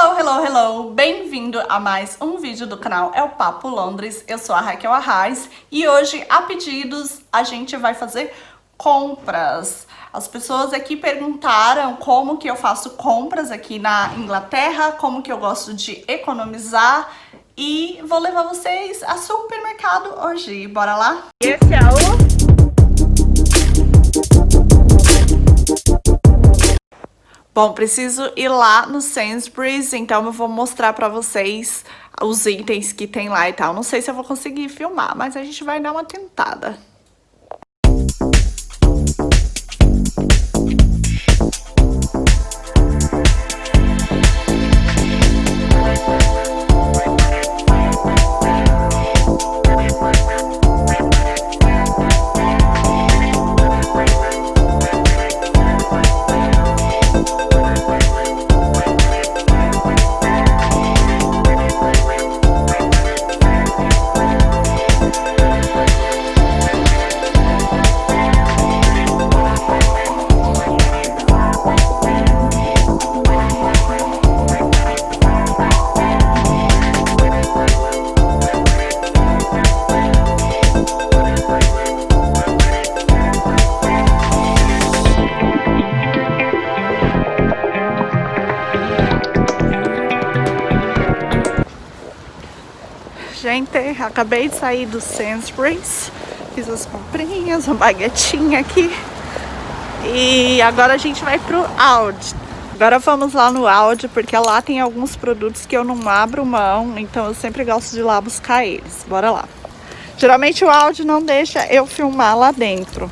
Hello! Bem-vindo a mais um vídeo do canal É o Papo Londres. Eu sou a Raquel Arraes e hoje, a pedidos, a gente vai fazer compras. As pessoas aqui perguntaram como que eu faço compras aqui na Inglaterra, como que eu gosto de economizar e vou levar vocês a supermercado hoje. Bora lá? Esse é o... Bom, preciso ir lá no Sainsbury's, então eu vou mostrar pra vocês os itens que tem lá e tal. Não sei se eu vou conseguir filmar, mas a gente vai dar uma tentada. Gente, acabei de sair do Sainsbury's, fiz as comprinhas, uma baguetinha aqui e agora a gente vai pro Aldi. Agora vamos lá no Aldi, porque lá tem alguns produtos que eu não abro mão, então eu sempre gosto de ir lá buscar eles. Bora lá. Geralmente o Aldi não deixa eu filmar lá dentro,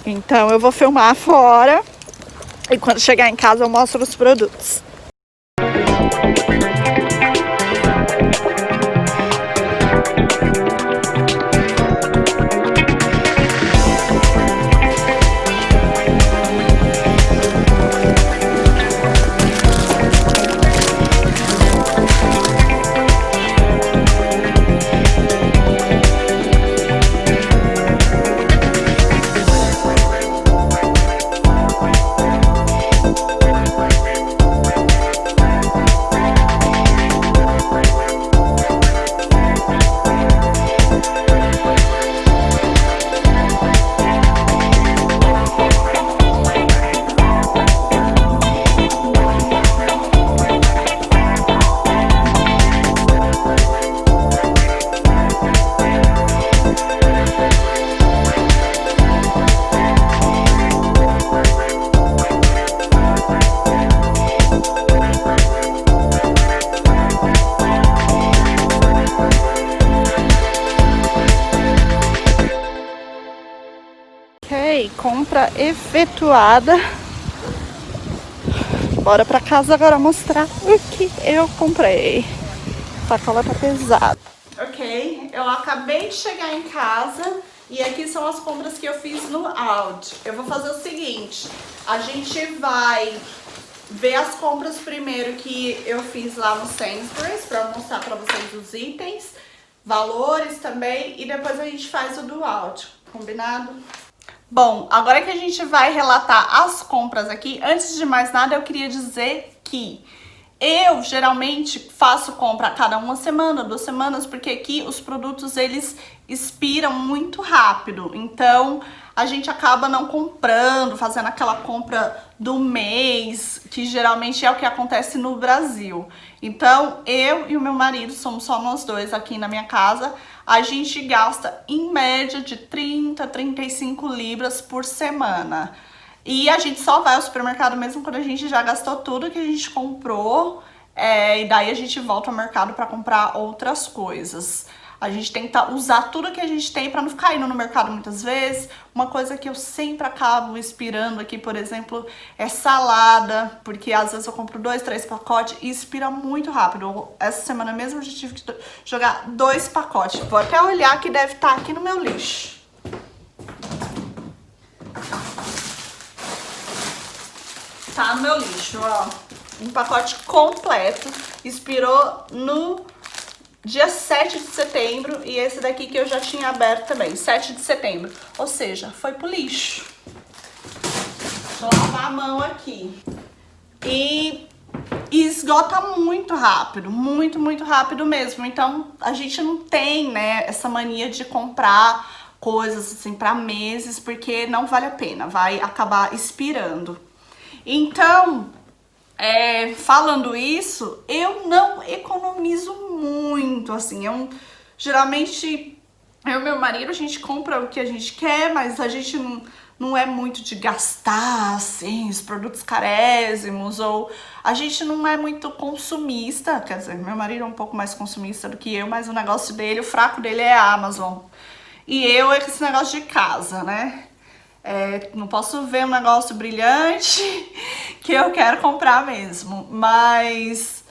então eu vou filmar fora e quando chegar em casa eu mostro os produtos. Compra efetuada. Bora pra casa agora mostrar o que eu comprei. A sacola tá pesada. Ok, eu acabei de chegar em casa e aqui são as compras que eu fiz no Aldi. Eu vou fazer o seguinte, a gente vai ver as compras primeiro que eu fiz lá no Sainsbury's pra mostrar pra vocês os itens, valores também, e depois a gente faz o do Aldi, combinado? Bom, agora que a gente vai relatar as compras aqui, antes de mais nada eu queria dizer que eu geralmente faço compra a cada uma semana, 2 semanas, porque aqui os produtos eles expiram muito rápido, então a gente acaba não comprando, fazendo aquela compra do mês, que geralmente é o que acontece no Brasil. Então eu e o meu marido, somos só nós dois aqui na minha casa, a gente gasta em média de 30, 35 libras por semana. E a gente só vai ao supermercado mesmo quando a gente já gastou tudo que a gente comprou. E daí a gente volta ao mercado para comprar outras coisas. A gente tenta usar tudo que a gente tem para não ficar indo no mercado muitas vezes. Uma coisa que eu sempre acabo expirando aqui, por exemplo, é salada, porque às vezes eu compro 2, 3 pacotes e expira muito rápido. Essa semana mesmo eu já tive que jogar 2 pacotes. Vou até olhar que deve estar aqui no meu lixo. Tá no meu lixo, ó. Um pacote completo. Expirou no dia 7 de setembro e esse daqui que eu já tinha aberto também, 7 de setembro. Ou seja, foi pro lixo. Deixa eu lavar a mão aqui. E E esgota muito rápido, muito, muito rápido mesmo. Então, a gente não tem, né, essa mania de comprar coisas assim pra meses, porque não vale a pena, vai acabar expirando. Então, falando isso, eu não economizo muito, assim, geralmente eu e meu marido, a gente compra o que a gente quer, mas a gente não é muito de gastar, assim, os produtos carésimos, ou a gente não é muito consumista, quer dizer, meu marido é um pouco mais consumista do que eu, mas o negócio dele, o fraco dele é a Amazon. E eu é esse negócio de casa, né? Não posso ver um negócio brilhante que eu quero comprar mesmo, mas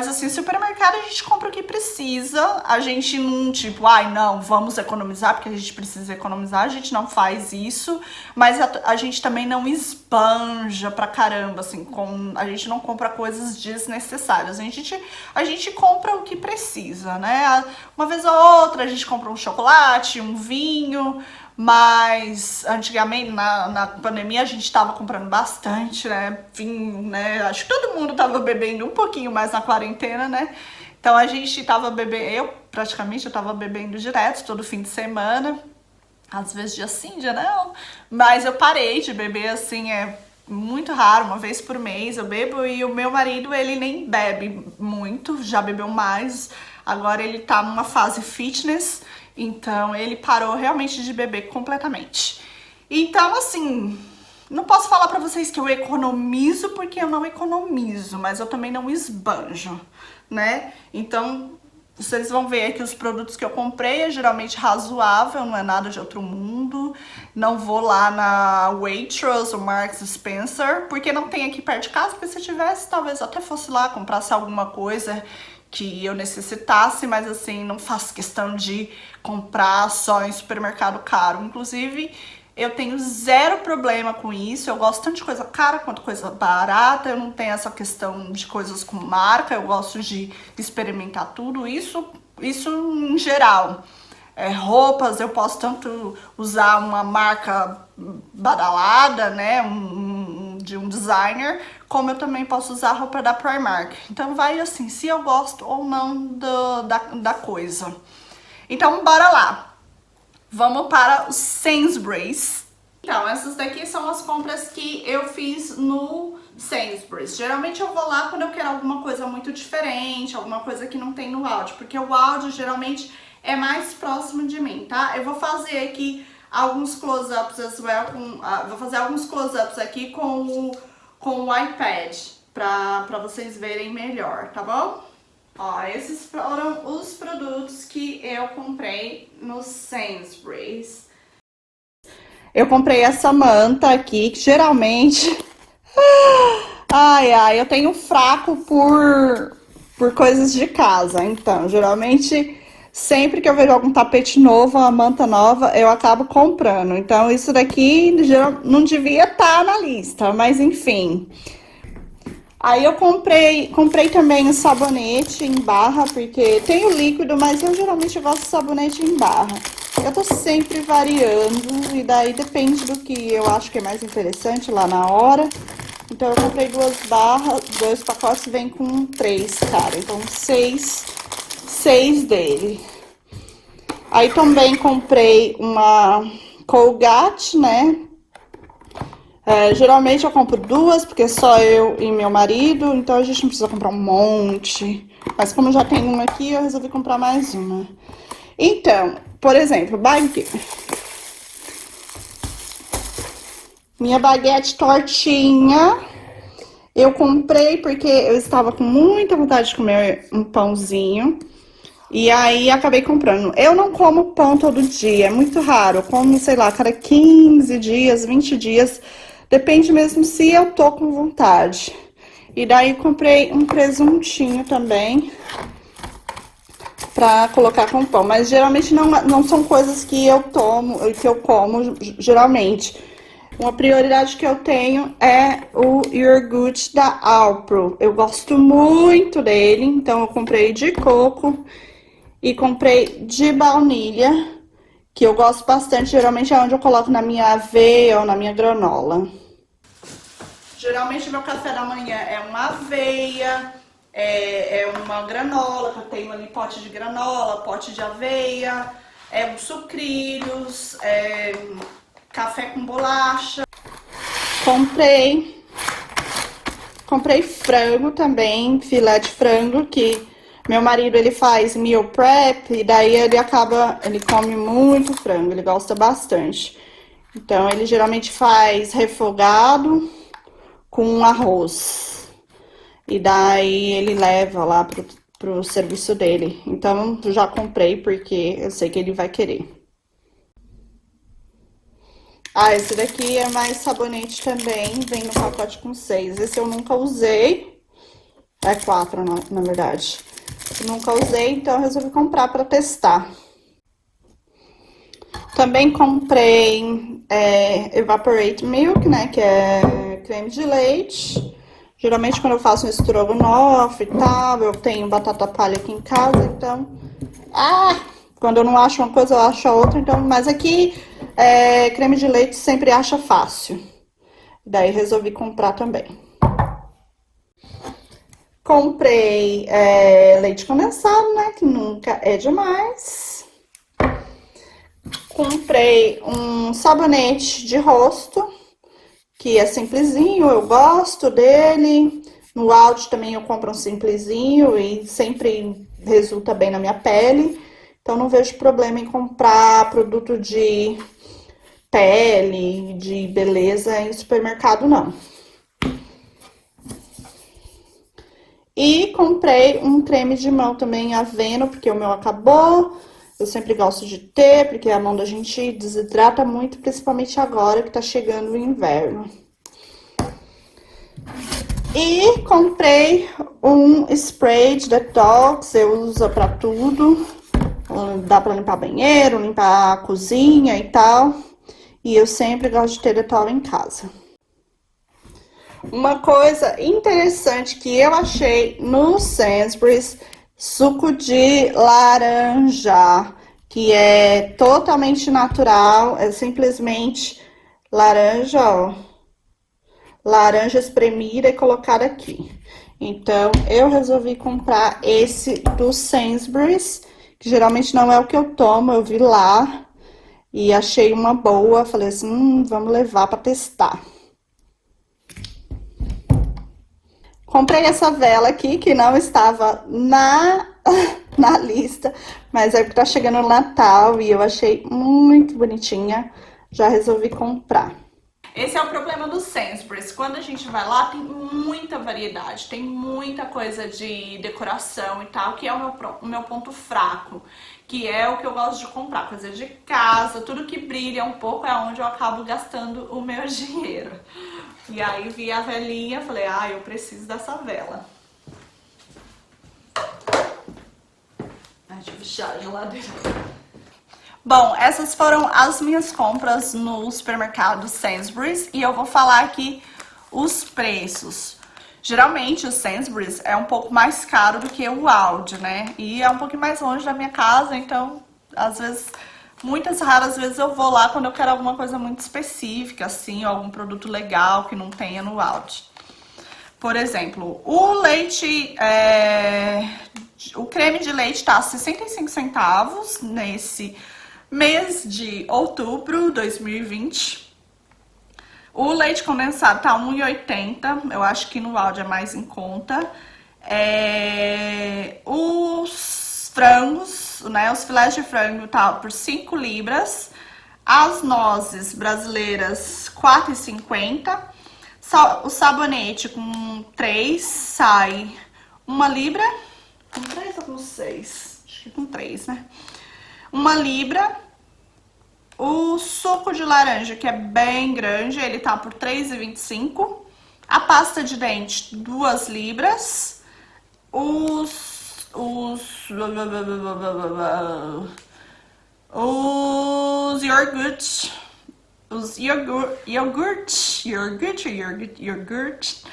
assim, supermercado a gente compra o que precisa, a gente não, tipo, ai não, vamos economizar porque a gente precisa economizar, a gente não faz isso, mas a gente também não esbanja pra caramba, assim, a gente não compra coisas desnecessárias, a gente compra o que precisa, né? Uma vez ou outra a gente compra um chocolate, um vinho, mas antigamente, na pandemia, a gente tava comprando bastante, né? Vinho, né? Acho que todo mundo tava bebendo um pouquinho mais na quarentena, né? Então a gente tava bebendo, eu tava bebendo direto, todo fim de semana. Às vezes dia sim, dia não. Mas eu parei de beber, assim, muito raro, uma vez por mês eu bebo. E o meu marido, ele nem bebe muito, já bebeu mais. Agora ele tá numa fase fitness. Então, ele parou realmente de beber completamente. Então, assim, não posso falar pra vocês que eu economizo, porque eu não economizo, mas eu também não esbanjo, né? Então, vocês vão ver que os produtos que eu comprei é geralmente razoável, não é nada de outro mundo. Não vou lá na Waitrose ou Marks Spencer, porque não tem aqui perto de casa, porque se tivesse, talvez eu até fosse lá, comprasse alguma coisa que eu necessitasse, mas assim, não faço questão de comprar só em supermercado caro. Inclusive, eu tenho zero problema com isso, eu gosto tanto de coisa cara quanto coisa barata, eu não tenho essa questão de coisas com marca, eu gosto de experimentar tudo, isso em geral. Roupas, eu posso tanto usar uma marca badalada, né, de um designer, como eu também posso usar a roupa da Primark. Então vai assim, se eu gosto ou não da coisa. Então bora lá. Vamos para os Sainsbury's. Então, essas daqui são as compras que eu fiz no Sainsbury's. Geralmente eu vou lá quando eu quero alguma coisa muito diferente, alguma coisa que não tem no Aldi, porque o Aldi geralmente é mais próximo de mim, tá? Eu vou fazer aqui alguns close-ups as well, vou fazer alguns close-ups aqui com o iPad, pra vocês verem melhor, tá bom? Ó, esses foram os produtos que eu comprei no Sainsbury's. Eu comprei essa manta aqui, que geralmente... Ai, eu tenho fraco por coisas de casa. Então, geralmente, sempre que eu vejo algum tapete novo, uma manta nova, eu acabo comprando. Então, isso daqui não devia estar na lista, mas enfim. Aí eu comprei também o sabonete em barra, porque tem o líquido, mas eu geralmente gosto de sabonete em barra. Eu tô sempre variando, e daí depende do que eu acho que é mais interessante lá na hora. Então eu comprei 2 barras, 2 pacotes, vem com 3, cara. Então 6 dele. Aí também comprei uma Colgate, né? Geralmente eu compro 2, porque só eu e meu marido, então a gente não precisa comprar um monte. Mas como já tem uma aqui, eu resolvi comprar mais uma. Então, por exemplo, minha baguete tortinha, eu comprei porque eu estava com muita vontade de comer um pãozinho. E aí acabei comprando. Eu não como pão todo dia, é muito raro. Eu como, sei lá, cada 15 dias, 20 dias. Depende mesmo se eu tô com vontade. E daí comprei um presuntinho também pra colocar com pão. Mas geralmente não são coisas que eu como geralmente. Uma prioridade que eu tenho é o iogurte da Alpro. Eu gosto muito dele, então eu comprei de coco e comprei de baunilha, que eu gosto bastante, geralmente é onde eu coloco na minha aveia ou na minha granola. Geralmente meu café da manhã é uma aveia, é uma granola, que eu tenho ali pote de granola, pote de aveia, sucrilhos, café com bolacha. Comprei frango também, filé de frango, que meu marido ele faz meal prep e daí ele come muito frango, ele gosta bastante. Então ele geralmente faz refogado com arroz. E daí ele leva lá pro serviço dele. Então eu já comprei porque eu sei que ele vai querer. Ah, esse daqui é mais sabonete também, vem no pacote com 6. Esse eu nunca usei. É 4, na verdade. Eu nunca usei, então eu resolvi comprar para testar. Também comprei Evaporate Milk, né, que é creme de leite. Geralmente quando eu faço um estrogonofe e tal, eu tenho batata palha aqui em casa, então... quando eu não acho uma coisa, eu acho a outra, então... Mas aqui, creme de leite sempre acha fácil. Daí resolvi comprar também. Comprei leite condensado, né, que nunca é demais. Comprei um sabonete de rosto, que é simplesinho, eu gosto dele. No áudio também eu compro um simplesinho e sempre resulta bem na minha pele. Então não vejo problema em comprar produto de pele, de beleza em supermercado, não. E comprei um creme de mão também, Aveno, porque o meu acabou. Eu sempre gosto de ter, porque a mão da gente desidrata muito, principalmente agora que tá chegando o inverno. E comprei um spray de detox, eu uso pra tudo. Dá pra limpar banheiro, limpar a cozinha e tal. E eu sempre gosto de ter Dettol em casa. Uma coisa interessante que eu achei no Sainsbury's, suco de laranja, que é totalmente natural, é simplesmente laranja, ó. Laranja espremida e colocada aqui. Então, eu resolvi comprar esse do Sainsbury's, que geralmente não é o que eu tomo, eu vi lá e achei uma boa, falei assim, vamos levar para testar. Comprei essa vela aqui, que não estava na lista, mas é porque tá chegando o Natal e eu achei muito bonitinha, já resolvi comprar. Esse é o problema do Sainsbury's. Quando a gente vai lá, tem muita variedade, tem muita coisa de decoração e tal, que é o meu ponto fraco, que é o que eu gosto de comprar, coisa de casa, tudo que brilha um pouco é onde eu acabo gastando o meu dinheiro. E aí vi a velinha, falei, eu preciso dessa vela. Deixa eu fechar a geladeira. Bom, essas foram as minhas compras no supermercado Sainsbury's e eu vou falar aqui os preços. Geralmente o Sainsbury's é um pouco mais caro do que o Aldi, né? E é um pouquinho mais longe da minha casa, então às vezes, muitas raras vezes eu vou lá quando eu quero alguma coisa muito específica, assim, ou algum produto legal que não tenha no Aldi. Por exemplo, o leite, o creme de leite tá 65 centavos nesse mês de outubro de 2020. O leite condensado tá 1,80, eu acho que no Aldi é mais em conta. Os frangos, né, os filés de frango tá por 5 libras. As nozes brasileiras, 4,50. O sabonete com 3 sai 1 libra. Com 3 ou com 6? Acho que com 3, né? 1 libra. O suco de laranja, que é bem grande, ele tá por 3,25. A pasta de dente, 2 libras. Os iogurte. Os iogurte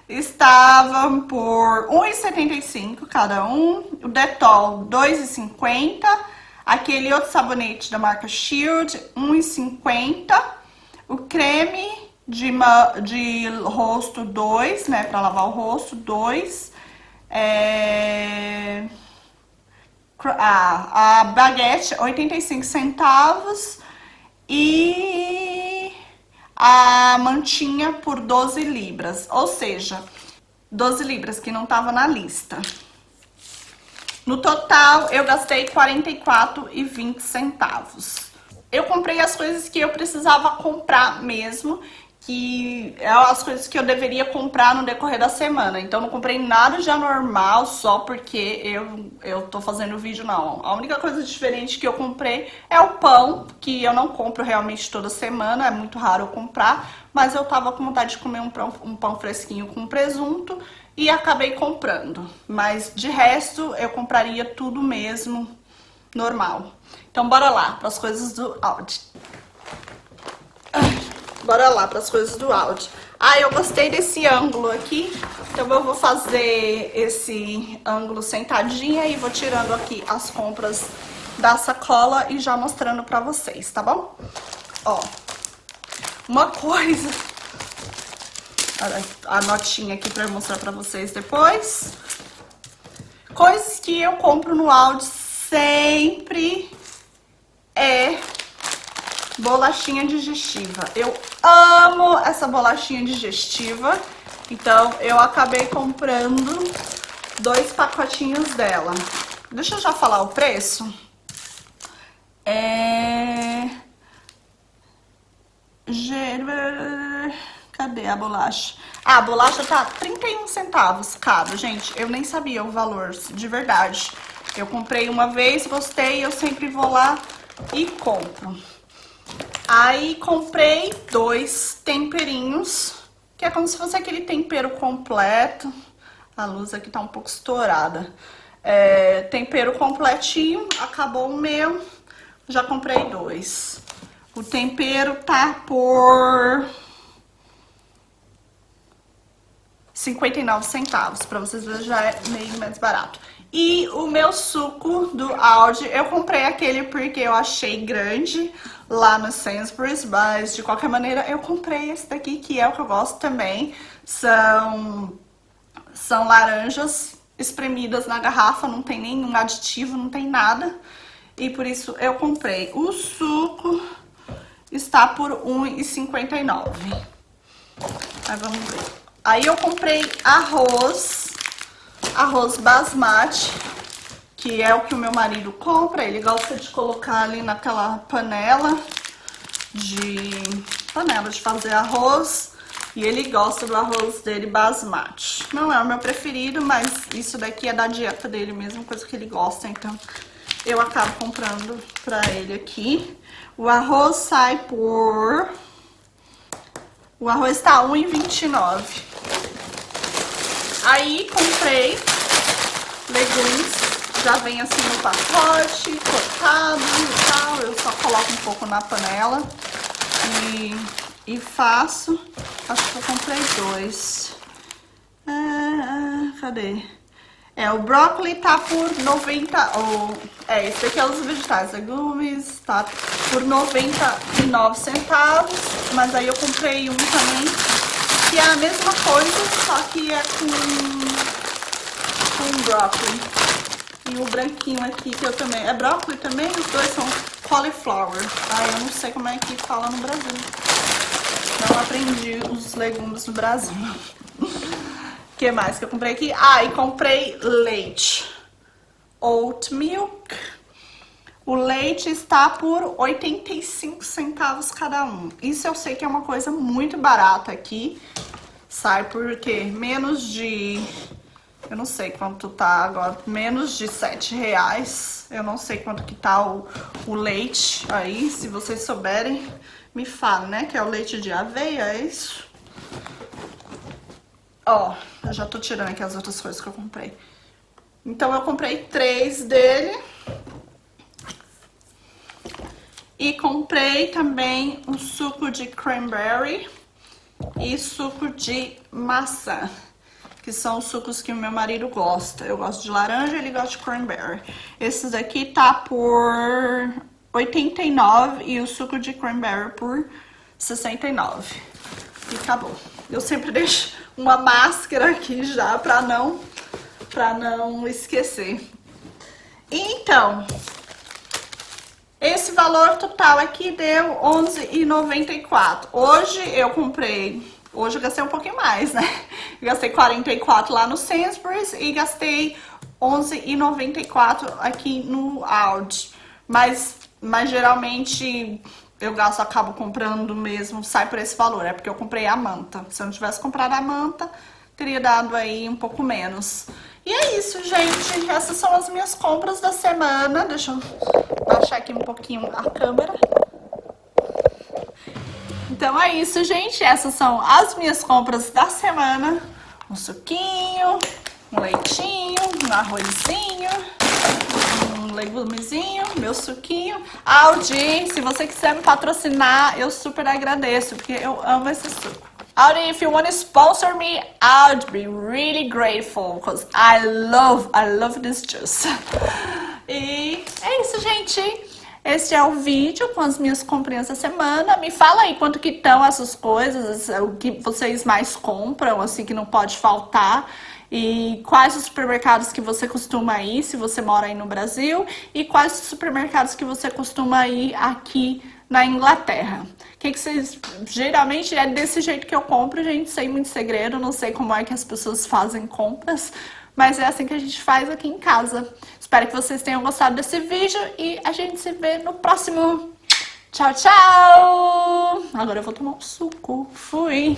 estavam por 1,75 cada um. O Dettol, 2,50. Aquele outro sabonete da marca Shield, 1,50. O creme de rosto 2, né, pra lavar o rosto, 2. A baguete, 85 centavos. E a mantinha por 12 libras. Ou seja, 12 libras que não tava na lista. No total, eu gastei 44,20 centavos. Eu comprei as coisas que eu precisava comprar mesmo, que é as coisas que eu deveria comprar no decorrer da semana. Então, não comprei nada de anormal só porque eu tô fazendo vídeo, não. A única coisa diferente que eu comprei é o pão, que eu não compro realmente toda semana, é muito raro eu comprar. Mas eu tava com vontade de comer um pão fresquinho com presunto e acabei comprando. Mas, de resto, eu compraria tudo mesmo normal. Então, bora lá para as coisas do Aldi. Bora lá para as coisas do Aldi. Ah, eu gostei desse ângulo aqui, então eu vou fazer esse ângulo sentadinha e vou tirando aqui as compras da sacola e já mostrando pra vocês, tá bom? Ó, uma coisa... A notinha aqui pra eu mostrar pra vocês depois. Coisas que eu compro no Aldi sempre é bolachinha digestiva. Eu amo essa bolachinha digestiva, então eu acabei comprando 2 pacotinhos dela. Deixa eu já falar o preço. Cadê a bolacha? Ah, a bolacha tá 31 centavos cada, gente. Eu nem sabia o valor, de verdade. Eu comprei uma vez, gostei, eu sempre vou lá e compro. Aí comprei 2 temperinhos, que é como se fosse aquele tempero completo. A luz aqui tá um pouco estourada. Tempero completinho, acabou o meu, já comprei 2. O tempero tá por 59 centavos, pra vocês verem, já é meio mais barato. E o meu suco do Aldi, eu comprei aquele porque eu achei grande lá no Sainsbury's, mas de qualquer maneira eu comprei esse daqui, que é o que eu gosto também. São laranjas espremidas na garrafa, não tem nenhum aditivo, não tem nada. E por isso eu comprei. O suco está por R$ 1,59. Aí vamos ver. Aí eu comprei arroz basmati, que é o que o meu marido compra. Ele gosta de colocar ali naquela panela de fazer arroz. E ele gosta do arroz dele basmati. Não é o meu preferido, mas isso daqui é da dieta dele mesmo, coisa que ele gosta, então eu acabo comprando pra ele aqui. O arroz sai por... O arroz tá R$ 1,29. Aí comprei legumes, já vem assim no pacote, cortado e tal. Eu só coloco um pouco na panela e faço. Acho que eu comprei 2. Cadê? O brócolis tá por 90... esse aqui é os vegetais, legumes, tá por 99 centavos. Mas aí eu comprei um também, que é a mesma coisa, só que é com brócolis. E o branquinho aqui, que eu também... É brócolis também? Os dois são cauliflower. Eu não sei como é que fala no Brasil. Não aprendi os legumes no Brasil. O que mais que eu comprei aqui? E comprei leite. Oat milk. O leite está por 85 centavos cada um. Isso eu sei que é uma coisa muito barata aqui. Sai por quê? Menos de... Eu não sei quanto tá agora. Menos de R$7. Eu não sei quanto que tá o leite aí. Se vocês souberem, me falem, né? Que é o leite de aveia, é isso? Eu já tô tirando aqui as outras coisas que eu comprei. Então, eu comprei 3 dele. E comprei também um suco de cranberry e suco de maçã, que são os sucos que o meu marido gosta. Eu gosto de laranja, ele gosta de cranberry. Esses aqui tá por 89 e o suco de cranberry por 69. e acabou. Eu sempre deixo uma máscara aqui já pra não esquecer. Então, esse valor total aqui deu R$11,94. Hoje eu gastei um pouquinho mais, né? Eu gastei R$44 lá no Sainsbury's e gastei R$11,94 aqui no Aldi. Mas geralmente eu acabo comprando mesmo, sai por esse valor. É porque eu comprei a manta. Se eu não tivesse comprado a manta, teria dado aí um pouco menos. E é isso, gente. Essas são as minhas compras da semana. Deixa eu baixar aqui um pouquinho a câmera. Então é isso, gente. Essas são as minhas compras da semana. Um suquinho, um leitinho, um arrozinho, um legumezinho, meu suquinho. Aldi, se você quiser me patrocinar, eu super agradeço, porque eu amo esse suco. Aldi, if you want to sponsor me, I'd be really grateful, because I love this juice. E é isso, gente. Esse é o vídeo com as minhas comprinhas da semana. Me fala aí quanto que estão essas coisas, o que vocês mais compram, assim, que não pode faltar. E quais os supermercados que você costuma ir, se você mora aí no Brasil. E quais os supermercados que você costuma ir aqui na Inglaterra. Que vocês... Geralmente é desse jeito que eu compro, gente, sem muito segredo. Não sei como é que as pessoas fazem compras. Mas é assim que a gente faz aqui em casa. Espero que vocês tenham gostado desse vídeo e a gente se vê no próximo. Tchau, tchau! Agora eu vou tomar um suco. Fui!